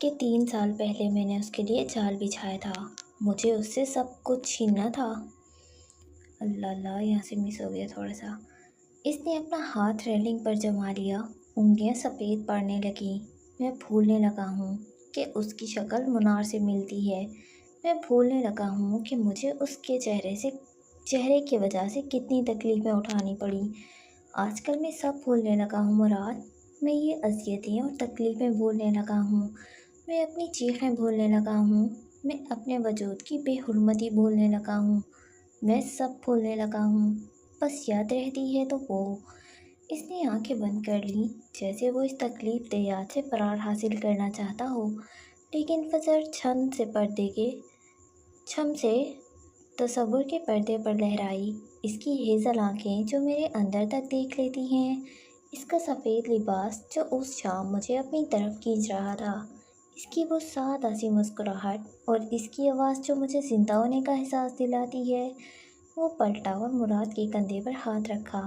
کہ 3 سال پہلے میں نے اس کے لیے جال بچھایا تھا، مجھے اس سے سب کچھ چھیننا تھا۔ اللہ اللہ، یہاں سے مس ہو گیا تھوڑا سا۔ اس نے اپنا ہاتھ ریلنگ پر جما لیا، انگلیاں سفید پڑنے لگیں۔ میں بھولنے لگا ہوں کہ اس کی شکل منار سے ملتی ہے، میں بھولنے لگا ہوں کہ مجھے اس کے چہرے کی وجہ سے کتنی تکلیفیں اٹھانی پڑی۔ آج کل میں سب بھولنے لگا ہوں مراد، میں یہ اذیتیں اور تکلیفیں بھولنے لگا ہوں، میں اپنی چیخیں بھولنے لگا ہوں، میں اپنے وجود کی بے حرمتی بھولنے لگا ہوں، میں سب بھولنے لگا ہوں، بس یاد رہتی ہے تو وہ۔ اس نے آنکھیں بند کر لیں، جیسے وہ اس تکلیف دہ یاد سے فرار حاصل کرنا چاہتا ہو، لیکن فجر چھم سے تصور کے پردے پر لہرائی۔ اس کی ہیزل آنکھیں جو میرے اندر تک دیکھ لیتی ہیں، اس کا سفید لباس جو اس شام مجھے اپنی طرف کھینچ رہا تھا، اس کی وہ سادہ سی مسکراہٹ اور اس کی آواز جو مجھے زندہ ہونے کا احساس دلاتی ہے۔ وہ پلٹا اور مراد کے کندھے پر ہاتھ رکھا۔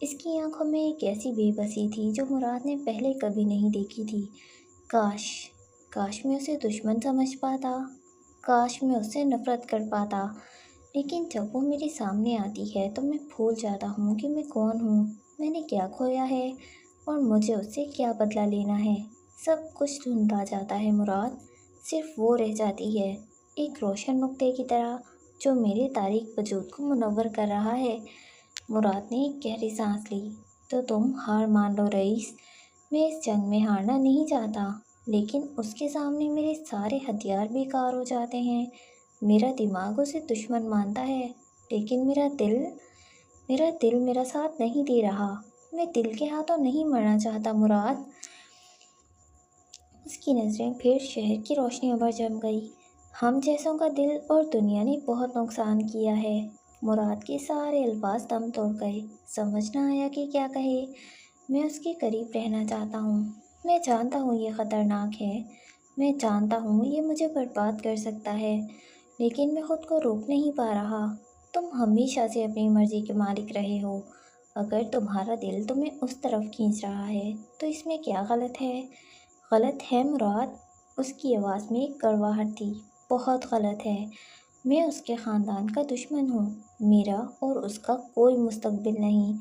اس کی آنکھوں میں ایک ایسی بے بسی تھی جو مراد نے پہلے کبھی نہیں دیکھی تھی۔ کاش میں اسے دشمن سمجھ پاتا، کاش میں اس سے نفرت کر پاتا، لیکن جب وہ میرے سامنے آتی ہے تو میں بھول جاتا ہوں کہ میں کون ہوں، میں نے کیا کھویا ہے اور مجھے اس سے کیا بدلہ لینا ہے۔ سب کچھ دھندلا جاتا ہے مراد، صرف وہ رہ جاتی ہے، ایک روشن نقطے کی طرح جو میرے تاریک وجود کو منور کر رہا ہے۔ مراد نے ایک گہری سانس لی۔ تو تم ہار مان لو رئیس، میں اس جنگ میں ہارنا نہیں چاہتا، لیکن اس کے سامنے میرے سارے ہتھیار بیکار ہو جاتے ہیں۔ میرا دماغ اسے دشمن مانتا ہے، لیکن میرا دل میرا ساتھ نہیں دے رہا۔ میں دل کے ہاتھوں نہیں مرنا چاہتا مراد۔ اس کی نظریں پھر شہر کی روشنیوں پر جم گئی۔ ہم جیسوں کا دل اور دنیا نے بہت نقصان کیا ہے۔ مراد کے سارے الفاظ دم توڑ گئے، سمجھ نہ آیا کہ کیا کہے۔ میں اس کے قریب رہنا چاہتا ہوں، میں جانتا ہوں یہ خطرناک ہے، میں جانتا ہوں یہ مجھے برباد کر سکتا ہے، لیکن میں خود کو روک نہیں پا رہا۔ تم ہمیشہ سے اپنی مرضی کے مالک رہے ہو، اگر تمہارا دل تمہیں اس طرف کھینچ رہا ہے تو اس میں کیا غلط ہے؟ غلط ہے مراد، اس کی آواز میں ایک کڑواہٹ تھی، بہت غلط ہے۔ میں اس کے خاندان کا دشمن ہوں، میرا اور اس کا کوئی مستقبل نہیں۔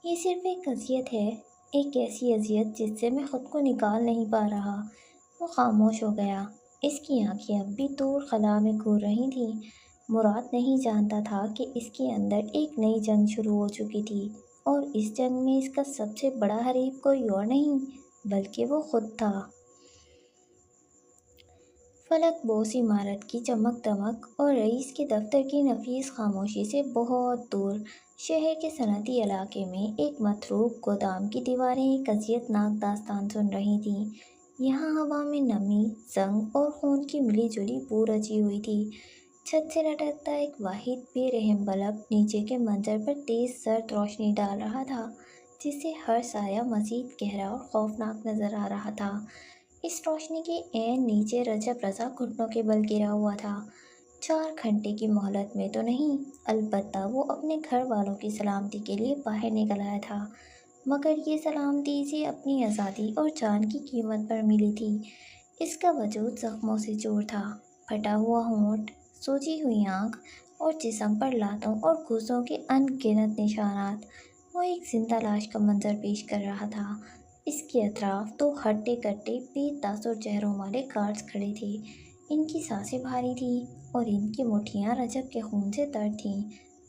یہ صرف ایک اذیت ہے، ایک ایسی اذیت جس سے میں خود کو نکال نہیں پا رہا۔ وہ خاموش ہو گیا، اس کی آنکھیں اب بھی دور خلا میں گھور رہی تھیں۔ مراد نہیں جانتا تھا کہ اس کے اندر ایک نئی جنگ شروع ہو چکی تھی، اور اس جنگ میں اس کا سب سے بڑا حریف کوئی اور نہیں بلکہ وہ خود تھا۔ فلک بوس عمارت کی چمک دمک اور رئیس کے دفتر کی نفیس خاموشی سے بہت دور شہر کے صنعتی علاقے میں ایک متروک گودام کی دیواریں ایک اذیت ناک داستان سن رہی تھیں۔ یہاں ہوا میں نمی، زنگ اور خون کی ملی جلی بو رچی ہوئی تھی۔ چھت سے لٹکتا ایک واحد بے رحم بلب نیچے کے منظر پر تیز زرد روشنی ڈال رہا تھا، جس سے ہر سایہ مزید گہرا اور خوفناک نظر آ رہا تھا۔ اس روشنی کے عین نیچے رجب رضا گھٹنوں کے بل گرا ہوا تھا۔ 4 گھنٹے کی مہلت میں تو نہیں، البتہ وہ اپنے گھر والوں کی سلامتی کے لیے باہر نکل آیا تھا، مگر یہ سلامتی اسے اپنی آزادی اور جان کی قیمت پر ملی تھی۔ اس کا وجود زخموں سے چور تھا، پھٹا ہوا ہونٹ، سوجی ہوئی آنکھ اور جسم پر لاتوں اور گھوسوں کے ان گنت نشانات۔ وہ ایک زندہ لاش کا منظر پیش کر رہا تھا۔ اس کے اطراف 2 ہٹے کٹے بے تاثر چہروں والے گارڈز کھڑے تھے۔ ان کی سانسیں بھاری تھیں اور ان کی مٹھیاں رجب کے خون سے تر تھیں۔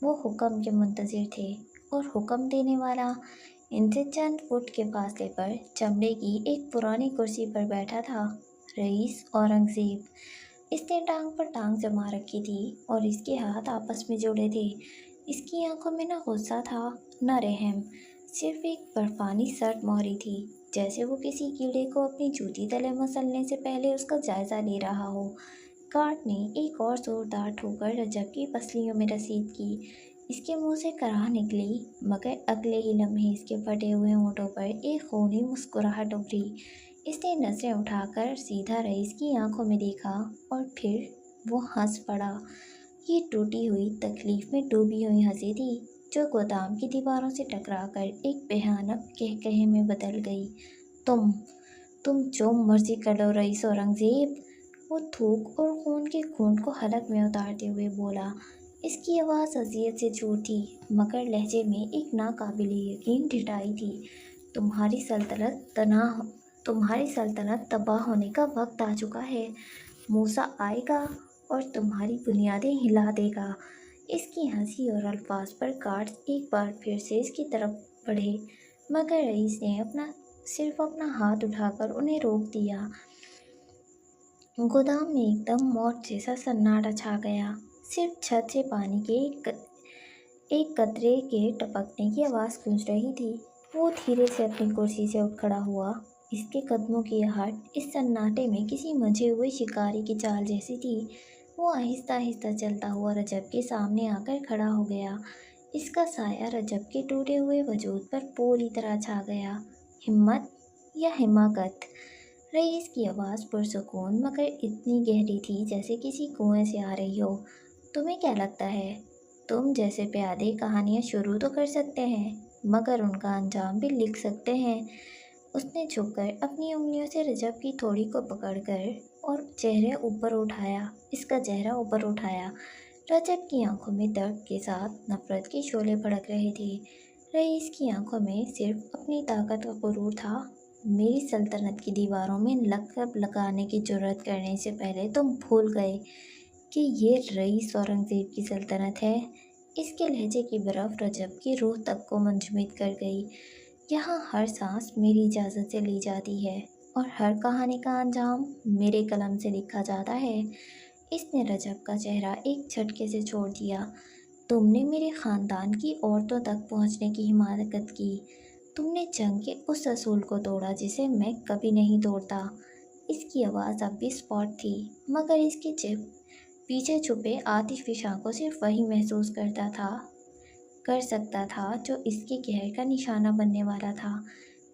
وہ حکم کے منتظر تھے، اور حکم دینے والا ان سے چند فٹ کے فاصلے پر چمڑے کی ایک پرانی کرسی پر بیٹھا تھا، رئیس اورنگزیب۔ اس نے ٹانگ پر ٹانگ جما رکھی تھی اور اس کے ہاتھ آپس میں جڑے تھے۔ اس کی آنکھوں میں نہ غصہ تھا نہ رحم، صرف ایک برفانی سرد مہری تھی، جیسے وہ کسی کیڑے کو اپنی جوتی تلے مسلنے سے پہلے اس کا جائزہ لے رہا ہو۔ کارٹ نے ایک اور زوردار ٹھوکر رجب کی پسلیوں میں رسید کی۔ اس کے منہ سے کراہ نکلی، مگر اگلے ہی لمحے اس کے پھٹے ہوئے ہونٹوں پر ایک خونی مسکراہٹ ابھری۔ اس نے نظریں اٹھا کر سیدھا رئیس کی آنکھوں میں دیکھا اور پھر وہ ہنس پڑا۔ یہ ٹوٹی ہوئی، تکلیف میں ڈوبی ہوئی ہنسی تھی جو گودام کی دیواروں سے ٹکرا کر ایک بھیانک قہقہے میں بدل گئی۔ تم تم جو مرضی کر لو رئیس اورنگزیب، وہ تھوک اور خون کے گھونٹ کو حلق میں اتارتے ہوئے بولا۔ اس کی آواز اذیت سے چھوٹی مگر لہجے میں ایک ناقابل یقین ڈٹائی تھی۔ تمہاری سلطنت تباہ ہونے کا وقت آ چکا ہے۔ موسیٰ آئے گا اور تمہاری بنیادیں ہلا دے گا۔ اس کی ہنسی اور الفاظ پر گارڈز ایک بار پھر سے اس کی طرف بڑھے مگر رئیس نے صرف اپنا ہاتھ اٹھا کر انہیں روک دیا۔ گودام میں ایک دم موت جیسا سناٹا چھا گیا۔ صرف چھت سے پانی کے ایک قطرے کے ٹپکنے کی آواز گونج رہی تھی۔ وہ دھیرے سے اپنی کرسی سے اٹھ کھڑا ہوا۔ اس کے قدموں کی آہٹ اس سناٹے میں کسی منجھے ہوئے شکاری کی چال جیسی تھی۔ وہ آہستہ آہستہ چلتا ہوا رجب کے سامنے آ کر کھڑا ہو گیا۔ اس کا سایہ رجب کے ٹوٹے ہوئے وجود پر پوری طرح چھا گیا۔ ہمت یا حماقت؟ رئیس کی آواز پرسکون مگر اتنی گہری تھی جیسے کسی کنویں سے آ رہی ہو۔ تمہیں کیا لگتا ہے؟ تم جیسے پیادے کہانیاں شروع تو کر سکتے ہیں مگر ان کا انجام بھی لکھ سکتے ہیں۔ اس نے جھک کر اپنی انگلیوں سے رجب کی تھوڑی کو پکڑ کر اور اس کا چہرہ اوپر اٹھایا۔ رجب کی آنکھوں میں درد کے ساتھ نفرت کے شعلے بھڑک رہے تھے۔ رئیس کی آنکھوں میں صرف اپنی طاقت کا غرور تھا۔ میری سلطنت کی دیواروں میں لقب لگانے کی جرأت کرنے سے پہلے تم بھول گئے کہ یہ رئیس اورنگزیب کی سلطنت ہے۔ اس کے لہجے کی برف رجب کی روح تک کو منجمد کر گئی۔ یہاں ہر سانس میری اجازت سے لی جاتی ہے اور ہر کہانی کا انجام میرے قلم سے لکھا جاتا ہے۔ اس نے رجب کا چہرہ ایک جھٹکے سے چھوڑ دیا۔ تم نے میرے خاندان کی عورتوں تک پہنچنے کی حماقت کی۔ تم نے جنگ کے اس اصول کو توڑا جسے میں کبھی نہیں توڑتا۔ اس کی آواز اب بھی اسپاٹ تھی مگر اس کے پیچھے چھپے آتش فشاں کو صرف وہی محسوس کر سکتا تھا جو اس کے قہر کا نشانہ بننے والا تھا۔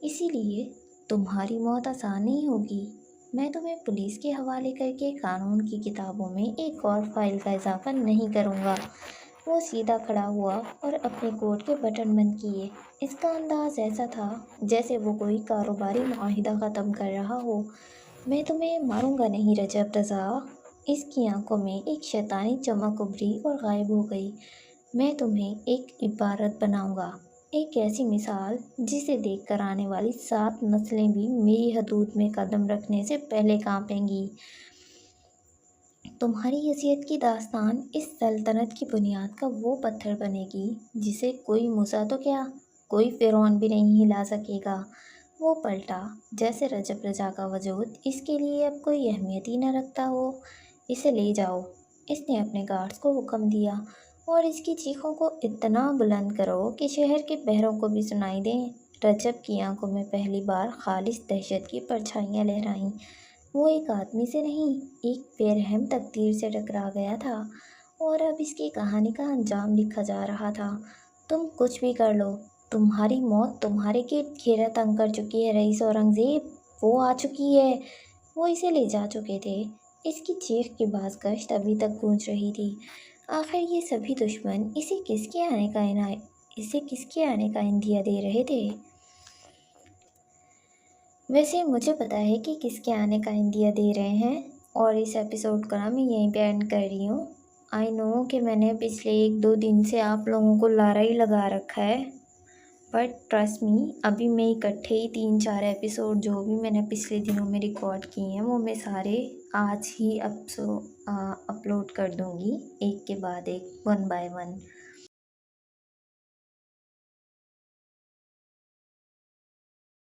اسی لیے تمہاری موت آسان نہیں ہوگی۔ میں تمہیں پولیس کے حوالے کر کے قانون کی کتابوں میں ایک اور فائل کا اضافہ نہیں کروں گا۔ وہ سیدھا کھڑا ہوا اور اپنے کوٹ کے بٹن بند کیے۔ اس کا انداز ایسا تھا جیسے وہ کوئی کاروباری معاہدہ ختم کر رہا ہو۔ میں تمہیں ماروں گا نہیں رجب رضا۔ اس کی آنکھوں میں ایک شیطانی چمک ابھری اور غائب ہو گئی۔ میں تمہیں ایک عبرت بناؤں گا، ایک ایسی مثال جسے دیکھ کر آنے والی 7 نسلیں بھی میری حدود میں قدم رکھنے سے پہلے کانپیں گی۔ تمہاری حیثیت کی داستان اس سلطنت کی بنیاد کا وہ پتھر بنے گی جسے کوئی موسیٰ تو کیا، کوئی فرعون بھی نہیں ہلا سکے گا۔ وہ پلٹا جیسے رجب رضا کا وجود اس کے لیے اب کوئی اہمیت ہی نہ رکھتا ہو۔ اسے لے جاؤ، اس نے اپنے گارڈز کو حکم دیا، اور اس کی چیخوں کو اتنا بلند کرو کہ شہر کے بہروں کو بھی سنائی دیں۔ رجب کی آنکھوں میں پہلی بار خالص دہشت کی پرچھائیاں لہرائیں۔ وہ ایک آدمی سے نہیں، ایک بے رحم تقدیر سے ٹکرا گیا تھا اور اب اس کی کہانی کا انجام لکھا جا رہا تھا۔ تم کچھ بھی کر لو، تمہاری موت تمہارے گرد گھیرا تنگ کر چکی ہے رئیس اورنگزیب۔ وہ آ چکی ہے۔ وہ اسے لے جا چکے تھے۔ اس کی چیخ کی بازگشت ابھی تک گونج رہی تھی۔ آخر یہ سبھی دشمن اسے کس کے آنے کا عندیہ دے رہے تھے؟ ویسے مجھے پتا ہے کہ کس کے آنے کا عندیہ دے رہے ہیں، اور اس ایپیسوڈ کو میں یہیں پہ اینڈ کر رہی ہوں۔ آئی نو کہ میں نے پچھلے 1-2 دن سے آپ لوگوں کو لارا ہی لگا رکھا ہے، بٹ ٹرسٹ می ابھی میں اکٹھے ہی 3-4 ایپیسوڈ جو بھی میں نے پچھلے دنوں میں ریکارڈ کیے ہیں وہ میں سارے آج ہی اپلوڈ کر دوں گی، ایک کے بعد ایک 1 by 1۔